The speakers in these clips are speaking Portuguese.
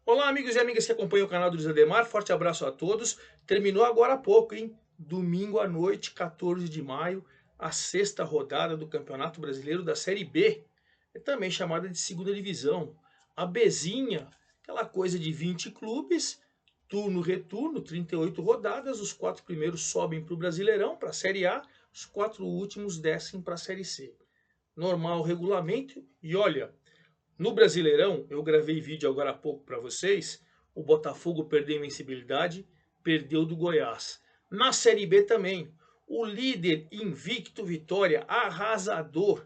Olá, amigos e amigas que acompanham o canal do Luiz Ademar, forte abraço a todos. Terminou agora há pouco, hein? Domingo à noite, 14 de maio, a sexta rodada do Campeonato Brasileiro da Série B, é também chamada de segunda divisão. A Bzinha, aquela coisa de 20 clubes, turno-retorno, 38 rodadas, os 4 primeiros sobem para o Brasileirão, para a Série A, os 4 últimos descem para a Série C. Normal regulamento, e olha, no Brasileirão, eu gravei vídeo agora há pouco para vocês. O Botafogo perdeu a invencibilidade, perdeu do Goiás. Na Série B também, o líder invicto Vitória, arrasador.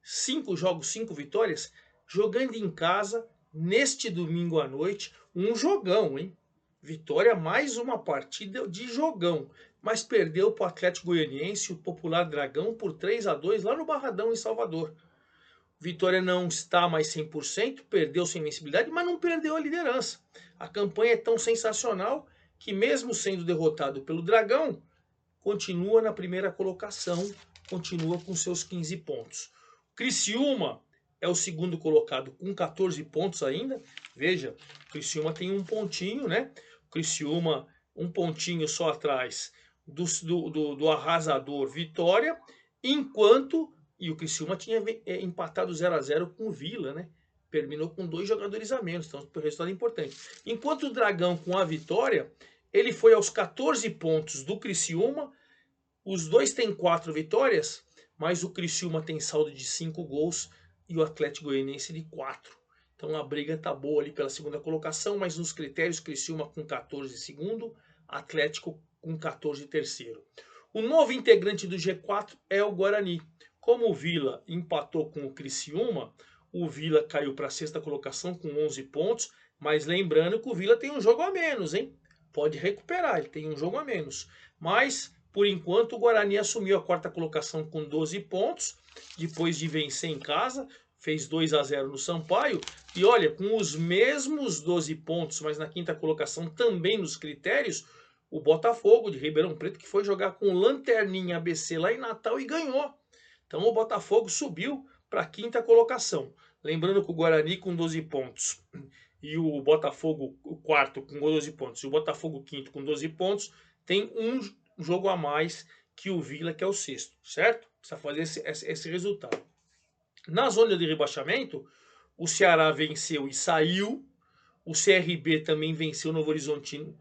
5 jogos, 5 vitórias, jogando em casa neste domingo à noite. Um jogão, hein? Vitória, mais uma partida de jogão. Mas perdeu para o Atlético Goianiense, o popular Dragão, por 3-2 lá no Barradão, em Salvador. Vitória não está mais 100%, perdeu sua invencibilidade, mas não perdeu a liderança. A campanha é tão sensacional que, mesmo sendo derrotado pelo Dragão, continua na primeira colocação, continua com seus 15 pontos. Criciúma é o segundo colocado com 14 pontos ainda. Veja, o Criciúma tem um pontinho, né? O Criciúma um pontinho só atrás do arrasador Vitória, enquanto e o Criciúma tinha empatado 0-0 com o Vila, né? Terminou com 2 jogadores a menos, então o resultado é importante. Enquanto o Dragão, com a vitória, ele foi aos 14 pontos do Criciúma. Os dois têm 4 vitórias, mas o Criciúma tem saldo de 5 gols e o Atlético Goianiense de 4. Então a briga tá boa ali pela segunda colocação, mas nos critérios Criciúma com 14 segundo, Atlético com 14 terceiro. O novo integrante do G4 é o Guarani. Como o Vila empatou com o Criciúma, o Vila caiu para a sexta colocação com 11 pontos, mas lembrando que o Vila tem um jogo a menos, hein? Pode recuperar, ele tem um jogo a menos. Mas, por enquanto, o Guarani assumiu a quarta colocação com 12 pontos, depois de vencer em casa, fez 2-0 no Sampaio, e olha, com os mesmos 12 pontos, mas na quinta colocação também nos critérios, o Botafogo de Ribeirão Preto, que foi jogar com o Lanterninha ABC lá em Natal e ganhou. Então o Botafogo subiu para a quinta colocação. Lembrando que o Guarani com 12 pontos e o Botafogo o quarto com 12 pontos e o Botafogo quinto com 12 pontos tem um jogo a mais que o Vila, que é o sexto, certo? Precisa fazer esse resultado. Na zona de rebaixamento, o Ceará venceu e saiu. O CRB também venceu o Novo Horizontino.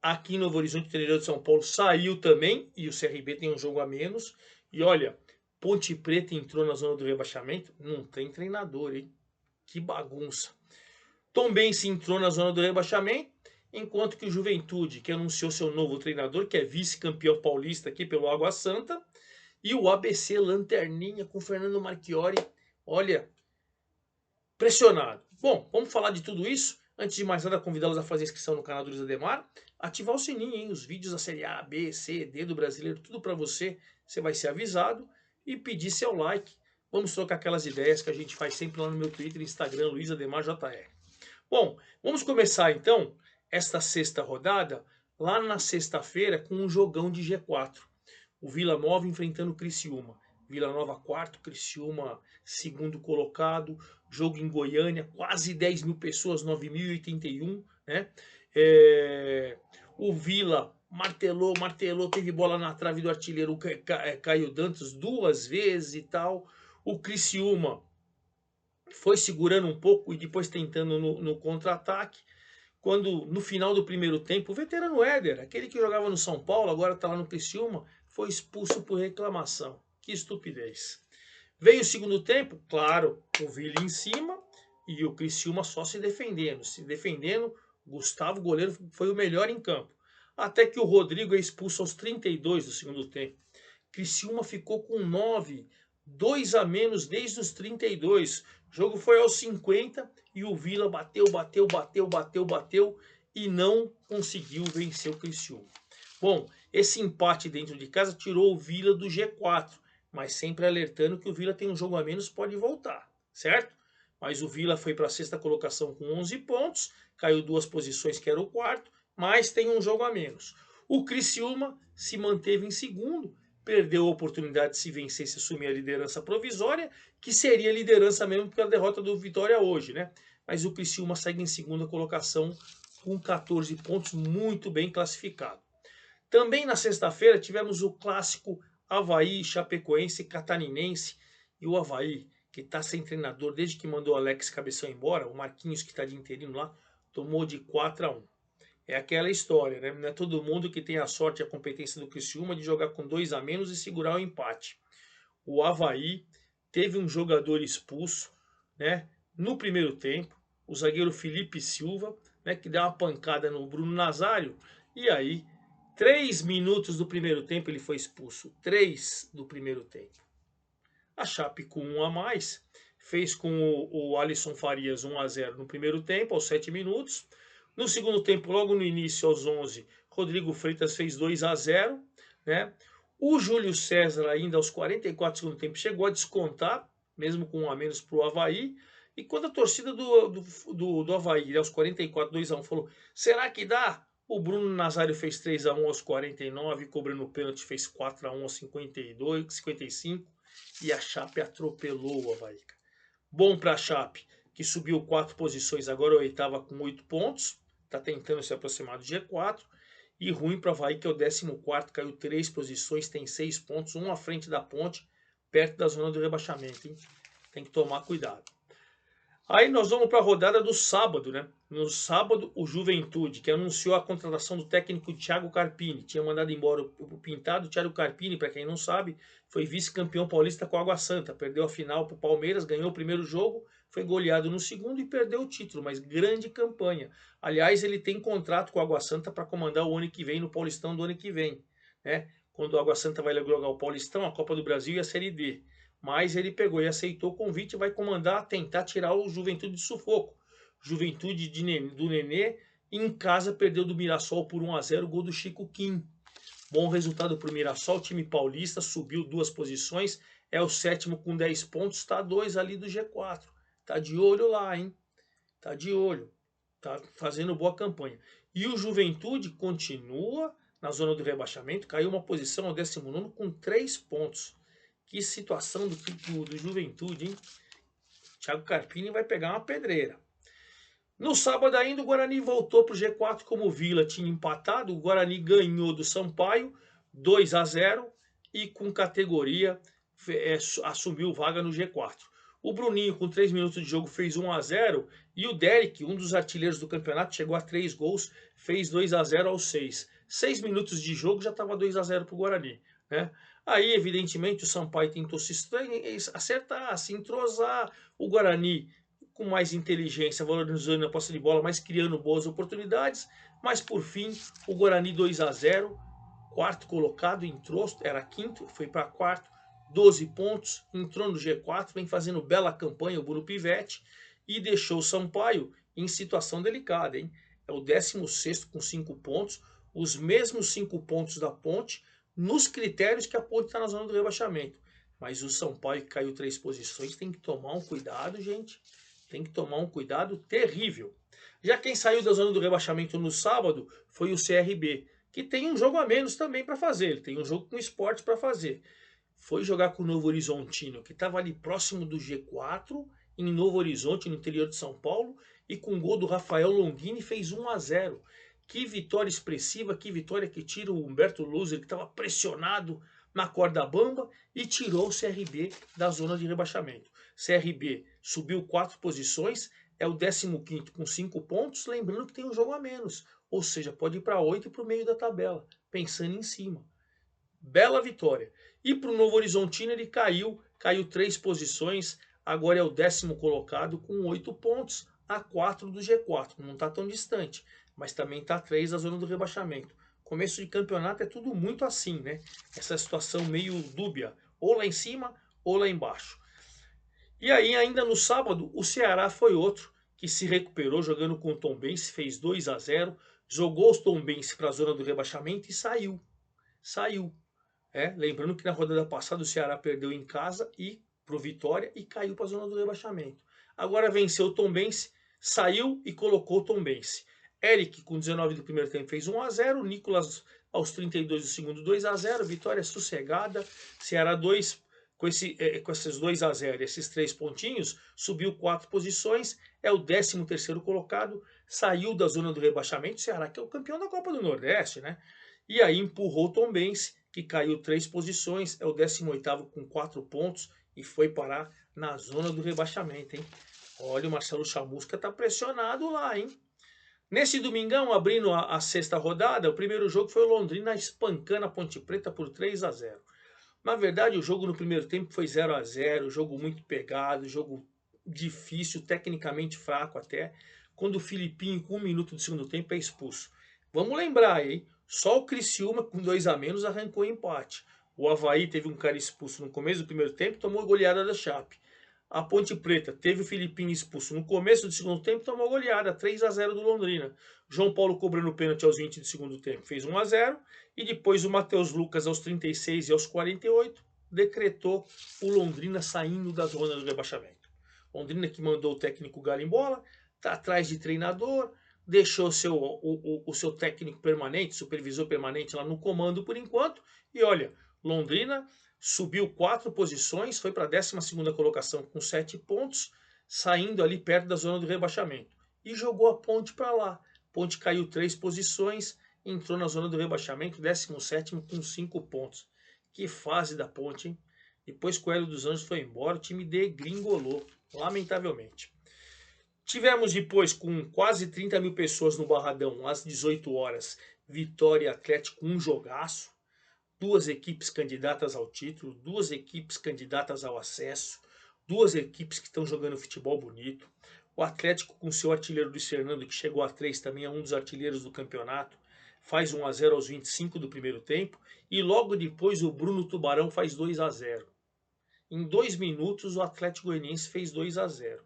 Aqui em Novo Horizonte, interior de São Paulo, saiu também e o CRB tem um jogo a menos. E olha, Ponte Preta entrou na zona do rebaixamento, não tem treinador, hein? Que bagunça. Tombense entrou na zona do rebaixamento, enquanto que o Juventude, que anunciou seu novo treinador, que é vice-campeão paulista aqui pelo Água Santa, e o ABC Lanterninha com Fernando Marchiori, olha, pressionado. Bom, vamos falar de tudo isso. Antes de mais nada, convidá-los a fazer inscrição no canal do Luiz Ademar, ativar o sininho, hein? Os vídeos da série A, B, C, D do Brasileiro, tudo para você, você vai ser avisado, e pedir seu like. Vamos trocar aquelas ideias que a gente faz sempre lá no meu Twitter e Instagram, Luiz Ademar JR. Bom, vamos começar então esta sexta rodada, lá na sexta-feira, com um jogão de G4. O Vila Nova enfrentando o Criciúma. Vila Nova quarto, Criciúma segundo colocado. Jogo em Goiânia, quase 10 mil pessoas, 9.081, né? O Vila martelou, teve bola na trave do artilheiro Caio Dantas 2 vezes e tal. O Criciúma foi segurando um pouco e depois tentando no contra-ataque. Quando no final do primeiro tempo, o veterano Éder, aquele que jogava no São Paulo, agora está lá no Criciúma, foi expulso por reclamação. Que estupidez. Veio o segundo tempo, claro, o Vila em cima e o Criciúma só se defendendo. Se defendendo, Gustavo, goleiro, foi o melhor em campo. Até que o Rodrigo é expulso aos 32 do segundo tempo. Criciúma ficou com 9, 2 a menos desde os 32. O jogo foi aos 50 e o Vila bateu e não conseguiu vencer o Criciúma. Bom, esse empate dentro de casa tirou o Vila do G4, mas sempre alertando que o Vila tem um jogo a menos, pode voltar, certo? Mas o Vila foi para a sexta colocação com 11 pontos, caiu 2 posições, que era o quarto, mas tem um jogo a menos. O Criciúma se manteve em segundo, perdeu a oportunidade de se vencesse assumir a liderança provisória, que seria a liderança mesmo pela derrota do Vitória hoje, né? Mas o Criciúma segue em segunda colocação com 14 pontos, muito bem classificado. Também na sexta-feira tivemos o clássico Avaí, Chapecoense, Catarinense, e o Avaí, que está sem treinador desde que mandou o Alex Cabeção embora, o Marquinhos, que está de interino lá, tomou de 4-1. É aquela história, né? Não é todo mundo que tem a sorte e a competência do Criciúma de jogar com 2 a menos e segurar o empate. O Avaí teve um jogador expulso, né, no primeiro tempo, o zagueiro Felipe Silva, né, que deu uma pancada no Bruno Nazário, e aí, 3 minutos do primeiro tempo ele foi expulso. 3 do primeiro tempo. A Chape com 1 a mais, fez com o Alisson Farias 1 a 0 no primeiro tempo, aos 7 minutos. No segundo tempo, logo no início, aos 11, Rodrigo Freitas fez 2 a 0, né? O Júlio César, ainda aos 44 do segundo tempo, chegou a descontar, mesmo com 1 a menos para o Avaí. E quando a torcida do Avaí, aos 44, 2 a 1, falou: será que dá? O Bruno Nazário fez 3 a 1 aos 49, cobrando o pênalti, fez 4 a 1 aos 52, 55. E a Chape atropelou o Avaí. Bom para a Chape, que subiu 4 posições, agora é a oitava com 8 pontos. Está tentando se aproximar do G4. E ruim para o Avaí, que é o 14º, caiu 3 posições, tem 6 pontos, um à frente da Ponte, perto da zona do rebaixamento, hein? Tem que tomar cuidado. Aí nós vamos para a rodada do sábado, né? No sábado, o Juventude, que anunciou a contratação do técnico Thiago Carpini. Tinha mandado embora o pintado. Thiago Carpini, para quem não sabe, foi vice-campeão paulista com a Água Santa. Perdeu a final para o Palmeiras, ganhou o primeiro jogo, foi goleado no segundo e perdeu o título. Mas grande campanha. Aliás, ele tem contrato com a Água Santa para comandar o ano que vem, no Paulistão do ano que vem, né? Quando a Água Santa vai jogar o Paulistão, a Copa do Brasil e a Série D. Mas ele pegou e aceitou o convite e vai comandar, tentar tirar o Juventude de sufoco. Juventude do Nenê, em casa, perdeu do Mirassol por 1 a 0, gol do Chico Kim. Bom resultado para o Mirassol, o time paulista subiu 2 posições, é o 7º com 10 pontos, está 2 ali do G4. Tá de olho lá, hein? Tá de olho. Tá fazendo boa campanha. E o Juventude continua na zona do rebaixamento, caiu uma posição ao 19º com 3 pontos. Que situação do Juventude, hein? Thiago Carpini vai pegar uma pedreira. No sábado ainda, o Guarani voltou para o G4, como o Vila tinha empatado. O Guarani ganhou do Sampaio 2 a 0 e com categoria assumiu vaga no G4. O Bruninho, com 3 minutos de jogo, fez 1 a 0 e o Derek, um dos artilheiros do campeonato, chegou a 3 gols, fez 2 a 0 aos 6. 6 minutos de jogo já estava 2 a 0 para o Guarani, né? Aí, evidentemente, o Sampaio tentou se acertar, se entrosar. O Guarani, com mais inteligência, valorizando a posse de bola, mas criando boas oportunidades. Mas, por fim, o Guarani 2 a 0, quarto colocado, entrou, era quinto, foi para quarto, 12 pontos, entrou no G4, vem fazendo bela campanha o Bruno Pivetti e deixou o Sampaio em situação delicada, hein? É o 16º com 5 pontos, os mesmos 5 pontos da Ponte, nos critérios que a Ponte está na zona do rebaixamento. Mas o Sampaio, que caiu 3 posições, tem que tomar um cuidado, gente. Tem que tomar um cuidado terrível. Já quem saiu da zona do rebaixamento no sábado foi o CRB, que tem um jogo a menos também para fazer. Ele tem um jogo com o Sport para fazer. Foi jogar com o Novo Horizontino, que estava ali próximo do G4, em Novo Horizonte, no interior de São Paulo, e com o gol do Rafael Longini fez 1 a 0. Que vitória expressiva, que vitória que tira o Humberto Loser, que estava pressionado na corda bamba, e tirou o CRB da zona de rebaixamento. CRB subiu 4 posições, é o 15º com 5 pontos, lembrando que tem um jogo a menos, ou seja, pode ir para 8 e para o meio da tabela, pensando em cima. Bela vitória. E para o Novo Horizontino ele caiu 3 posições, agora é o 10º colocado com 8 pontos, a 4 do G4, não está tão distante, mas também está a 3 da zona do rebaixamento. Começo de campeonato é tudo muito assim, né? Essa situação meio dúbia, ou lá em cima ou lá embaixo. E aí, ainda no sábado, o Ceará foi outro que se recuperou jogando com o Tombense, fez 2 a 0, jogou os Tombense para a zona do rebaixamento e saiu. Saiu. Lembrando que na rodada passada o Ceará perdeu em casa e pro Vitória e caiu para a zona do rebaixamento. Agora venceu o Tombense, saiu e colocou o Tombense. Eric, com 19 do primeiro tempo, fez 1 a 0. Nicolas aos 32 do segundo 2-0, vitória sossegada. Ceará 2, com esses 2-0, esses 3 pontinhos, subiu 4 posições, é o 13º colocado, saiu da zona do rebaixamento. Ceará que é o campeão da Copa do Nordeste, né? E aí empurrou o Tombense, que caiu 3 posições, é o 18º com 4 pontos e foi parar na zona do rebaixamento, hein? Olha, o Marcelo Chamusca tá pressionado lá, hein? Nesse domingão, abrindo a sexta rodada, o primeiro jogo foi o Londrina espancando a Ponte Preta por 3-0. Na verdade, o jogo no primeiro tempo foi 0-0, jogo muito pegado, jogo difícil, tecnicamente fraco até, quando o Filipinho, com 1 minuto do segundo tempo, é expulso. Vamos lembrar, hein? Só o Criciúma, com 2 a menos, arrancou o empate. O Avaí teve um cara expulso no começo do primeiro tempo, tomou goleada da Chape. A Ponte Preta teve o Filipinho expulso no começo do segundo tempo, tomou goleada, 3-0 do Londrina. João Paulo cobrando pênalti aos 20 do segundo tempo, fez 1-0. E depois o Matheus Lucas, aos 36 e aos 48, decretou o Londrina saindo da zona do rebaixamento. Londrina que mandou o técnico Garimbola, está atrás de treinador, deixou o seu técnico permanente, supervisor permanente lá no comando por enquanto. E olha, Londrina subiu 4 posições, foi para a 12ª colocação com 7 pontos, saindo ali perto da zona do rebaixamento. E jogou a Ponte para lá. Ponte caiu 3 posições, entrou na zona do rebaixamento, 17º com 5 pontos. Que fase da Ponte, hein? Depois que o Hélio dos Anjos foi embora, o time degringolou, lamentavelmente. Tivemos depois, com quase 30 mil pessoas no Barradão, às 18 horas, Vitória Atlético, um jogaço. 2 equipes candidatas ao título, 2 equipes candidatas ao acesso, 2 equipes que estão jogando futebol bonito. O Atlético, com seu artilheiro Luiz Fernando, que chegou a 3, também é um dos artilheiros do campeonato, faz 1-0 aos 25 do primeiro tempo. E logo depois o Bruno Tubarão faz 2-0. Em 2 minutos o Atlético Goianiense fez 2-0.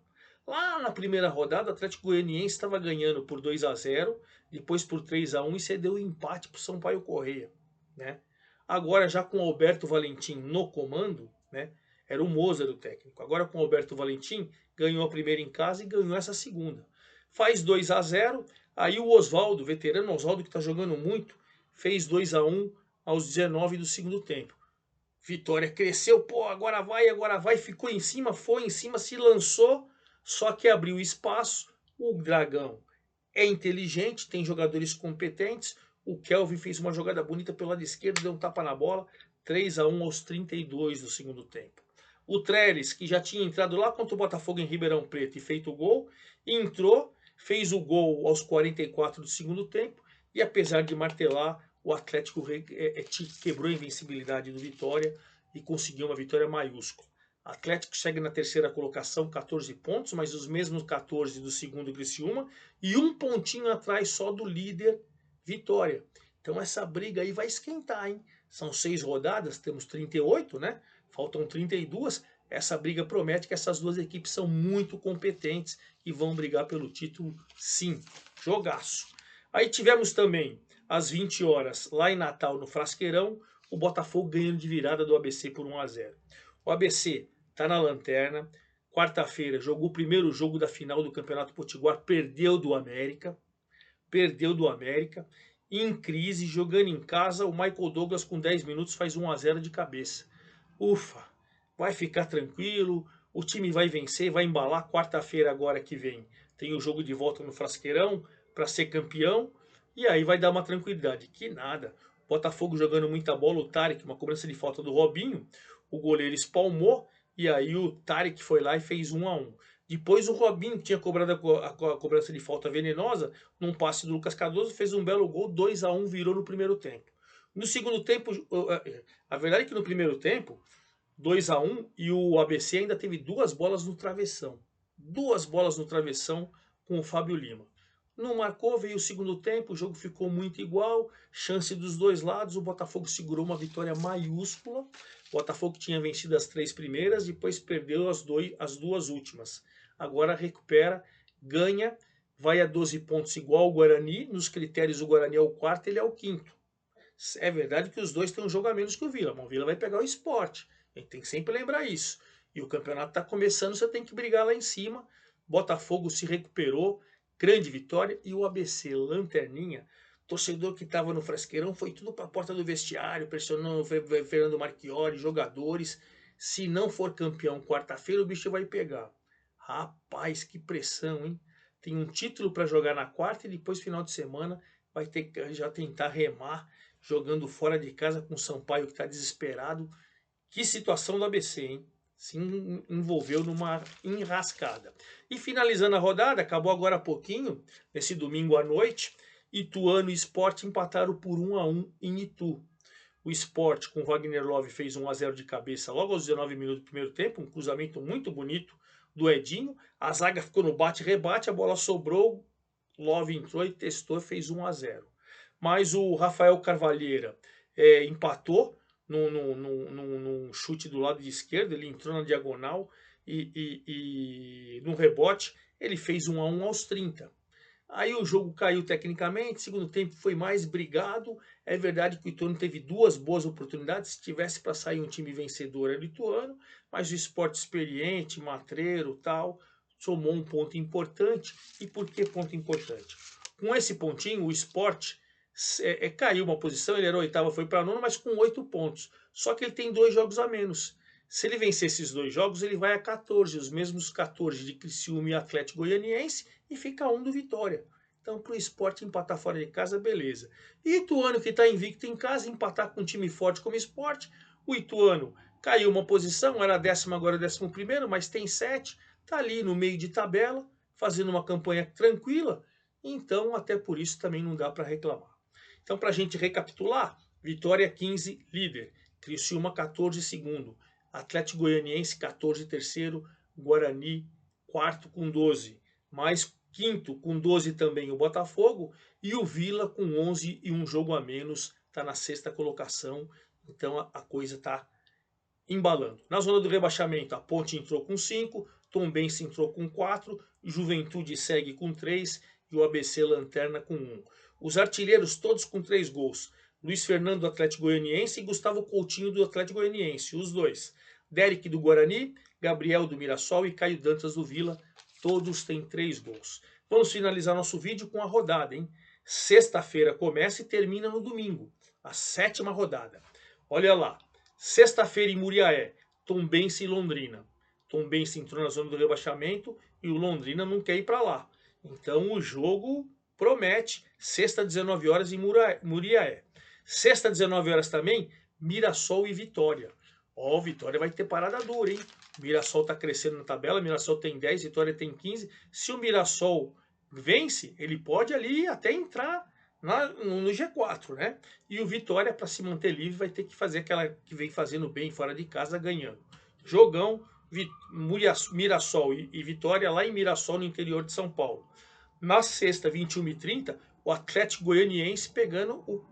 Lá na primeira rodada, o Atlético Goianiense estava ganhando por 2-0, depois por 3-1 e cedeu o empate para o Sampaio Corrêa, né? Agora já com o Alberto Valentim no comando, né? Era o Mozart o técnico. Agora com o Alberto Valentim, ganhou a primeira em casa e ganhou essa segunda. Faz 2-0, aí o Oswaldo, veterano Oswaldo que está jogando muito, fez 2-1 aos 19 do segundo tempo. Vitória cresceu, pô, agora vai, ficou em cima, foi em cima, se lançou, só que abriu espaço. O Dragão é inteligente, tem jogadores competentes. O Kelvin fez uma jogada bonita pelo lado esquerdo, deu um tapa na bola, 3-1 aos 32 do segundo tempo. O Trellis, que já tinha entrado lá contra o Botafogo em Ribeirão Preto e feito o gol, entrou, fez o gol aos 44 do segundo tempo, e apesar de martelar, o Atlético quebrou a invencibilidade do Vitória e conseguiu uma vitória maiúscula. Atlético chega na terceira colocação, 14 pontos, mas os mesmos 14 do segundo Criciúma, e um pontinho atrás só do líder Vitória. Então essa briga aí vai esquentar, hein? São 6 rodadas, temos 38, né? Faltam 32. Essa briga promete que essas duas equipes são muito competentes e vão brigar pelo título, sim. Jogaço. Aí tivemos também, às 20 horas, lá em Natal, no Frasqueirão, o Botafogo ganhando de virada do ABC por 1-0. O ABC está na lanterna. Quarta-feira jogou o primeiro jogo da final do Campeonato Potiguar, perdeu do América. Em crise, jogando em casa, o Michael Douglas com 10 minutos faz 1-0 de cabeça. Ufa, vai ficar tranquilo, o time vai vencer, vai embalar. Quarta-feira agora que vem tem o jogo de volta no Frasqueirão para ser campeão, e aí vai dar uma tranquilidade. Que nada, Botafogo jogando muita bola, o Tarek, uma cobrança de falta do Robinho, o goleiro espalmou, e aí o Tarek foi lá e fez 1-1. Depois o Robinho, que tinha cobrado a cobrança de falta venenosa, num passe do Lucas Cardoso, fez um belo gol, 2-1, virou no primeiro tempo. No segundo tempo, a verdade é que no primeiro tempo, 2-1, e o ABC ainda teve 2 bolas no travessão. 2 bolas no travessão com o Fábio Lima. Não marcou, veio o segundo tempo, o jogo ficou muito igual, chance dos dois lados, o Botafogo segurou uma vitória maiúscula. O Botafogo tinha vencido as 3 primeiras, depois perdeu as 2 últimas. Agora recupera, ganha, vai a 12 pontos igual ao Guarani. Nos critérios o Guarani é o quarto, ele é o quinto. É verdade que os dois têm um jogo a menos que o Vila, mas o Vila vai pegar o Sport. A gente tem que sempre lembrar isso. E o campeonato está começando, você tem que brigar lá em cima. Botafogo se recuperou, grande vitória. E o ABC, lanterninha, torcedor que estava no Frasqueirão foi tudo para a porta do vestiário, pressionando o Fernando Marchiori, jogadores. Se não for campeão quarta-feira, o bicho vai pegar. Rapaz, que pressão, hein? Tem um título para jogar na quarta e depois, final de semana, vai ter que já tentar remar, jogando fora de casa com o Sampaio, que está desesperado. Que situação do ABC, hein? Se envolveu numa enrascada. E finalizando a rodada, acabou agora há pouquinho, nesse domingo à noite, Ituano e Sport empataram por 1-1 em Itu. O Sport, com Wagner Love, fez 1-0 de cabeça logo aos 19 minutos do primeiro tempo, um cruzamento muito bonito do Edinho. A zaga ficou no bate-rebate, a bola sobrou, Love entrou e testou, fez 1-0. Mas o Rafael Carvalheira empatou num chute do lado de esquerdo, ele entrou na diagonal e no rebote ele fez 1-1 aos 30. Aí o jogo caiu tecnicamente, segundo tempo foi mais brigado. É verdade que o Ituano teve duas boas oportunidades, se tivesse para sair um time vencedor era o Ituano, mas o Sport experiente, matreiro, tal, somou um ponto importante. E por que ponto importante? Com esse pontinho, o Sport caiu uma posição, ele era oitavo, foi para nono, mas com 8 pontos. Só que ele tem 2 jogos a menos. Se ele vencer esses 2 jogos, ele vai a 14, os mesmos 14 de Criciúma e Atlético Goianiense, e fica 1 do Vitória. Então, para o Sport empatar fora de casa, beleza. E Ituano, que está invicto em casa, empatar com um time forte como o Sport. O Ituano caiu uma posição, era 10º, agora 11º, mas tem 7. Está ali no meio de tabela, fazendo uma campanha tranquila. Então, até por isso, também não dá para reclamar. Então, para a gente recapitular, Vitória 15, líder. Criciúma 14, segundo. Atlético Goianiense 14, terceiro. Guarani, quarto com 12. Mais quinto com 12 também o Botafogo. E o Vila com 11 e um jogo a menos. Está na 6ª colocação. Então a coisa está embalando. Na zona do rebaixamento, a Ponte entrou com 5. Tombense entrou com 4. Juventude segue com 3. E o ABC Lanterna com 1. Os artilheiros todos com 3 gols. Luiz Fernando do Atlético Goianiense e Gustavo Coutinho do Atlético Goianiense, os dois. Derek do Guarani, Gabriel do Mirassol e Caio Dantas do Vila, todos têm 3 gols. Vamos finalizar nosso vídeo com a rodada, hein? Sexta-feira começa e termina no domingo, a 7ª rodada. Olha lá, sexta-feira em Muriaé, Tombense e Londrina. Tombense entrou na zona do rebaixamento e o Londrina não quer ir para lá. Então o jogo promete, sexta 19 horas em Muriaé. Sexta 19 horas também, Mirassol e Vitória. Ó, Vitória vai ter parada dura, hein? O Mirassol tá crescendo na tabela, Mirassol tem 10, Vitória tem 15. Se o Mirassol vence, ele pode ali até entrar no G4, né? E o Vitória, para se manter livre, vai ter que fazer aquela que vem fazendo bem fora de casa, ganhando. Jogão, Mirassol e Vitória lá em Mirassol, no interior de São Paulo. Na sexta, 21h30, o Atlético Goianiense pegando o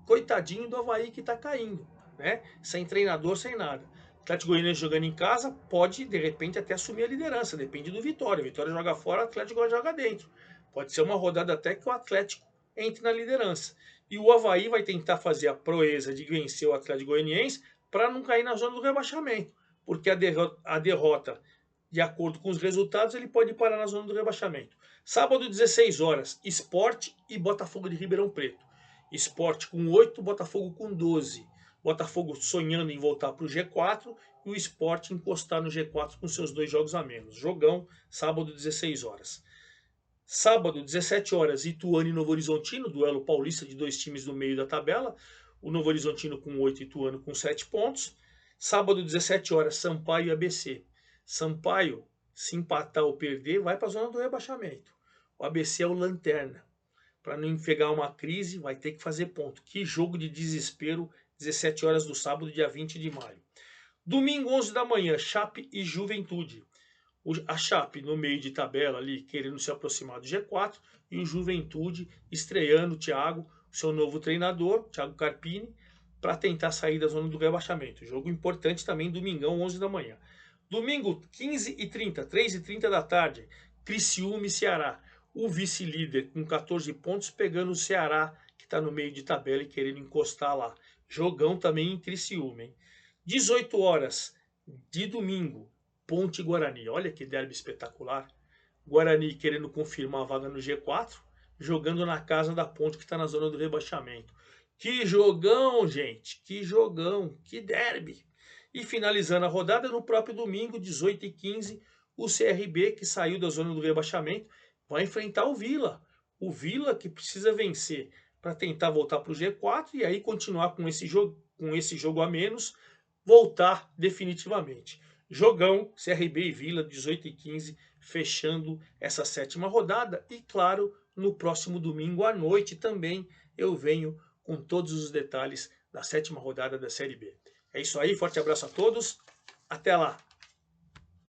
coitadinho do Avaí que está caindo, né? Sem treinador, sem nada. O Atlético Goianiense jogando em casa pode, de repente, até assumir a liderança. Depende do Vitória. Vitória joga fora, o Atlético joga dentro. Pode ser uma rodada até que o Atlético entre na liderança. E o Avaí vai tentar fazer a proeza de vencer o Atlético Goianiense para não cair na zona do rebaixamento. Porque a derrota, de acordo com os resultados, ele pode parar na zona do rebaixamento. Sábado, 16 horas, Sport e Botafogo de Ribeirão Preto. Sport com 8, Botafogo com 12. Botafogo sonhando em voltar para o G4 e o Sport encostar no G4 com seus 2 jogos a menos. Jogão, sábado, 16 horas. Sábado, 17 horas, Ituano e Novo Horizontino, duelo paulista de 2 times no meio da tabela. O Novo Horizontino com 8, Ituano com 7 pontos. Sábado, 17 horas, Sampaio e ABC. Sampaio, se empatar ou perder, vai para a zona do rebaixamento. O ABC é o lanterna. Para não pegar uma crise, vai ter que fazer ponto. Que jogo de desespero, 17 horas do sábado, dia 20 de maio. Domingo, 11 da manhã, Chape e Juventude. A Chape no meio de tabela ali, querendo se aproximar do G4, e o Juventude estreando o Thiago, seu novo treinador, Thiago Carpini, para tentar sair da zona do rebaixamento. Jogo importante também, domingão, 11 da manhã. Domingo, 15h30, 3h30 da tarde, Criciúma e Ceará. O vice-líder com 14 pontos pegando o Ceará, que está no meio de tabela e querendo encostar lá. Jogão também em Criciúma, hein? 18 horas de domingo, Ponte e Guarani. Olha que derby espetacular. Guarani querendo confirmar a vaga no G4 jogando na casa da Ponte, que está na zona do rebaixamento. Que jogão, gente! Que jogão! Que derby! E finalizando a rodada, no próprio domingo, 18h15, o CRB, que saiu da zona do rebaixamento, vai enfrentar o Vila. O Vila que precisa vencer para tentar voltar para o G4 e aí continuar com esse jogo a menos, voltar definitivamente. Jogão, CRB e Vila, 18h15, fechando essa 7ª rodada. E claro, no próximo domingo à noite também eu venho com todos os detalhes da 7ª rodada da Série B. É isso aí, forte abraço a todos, até lá!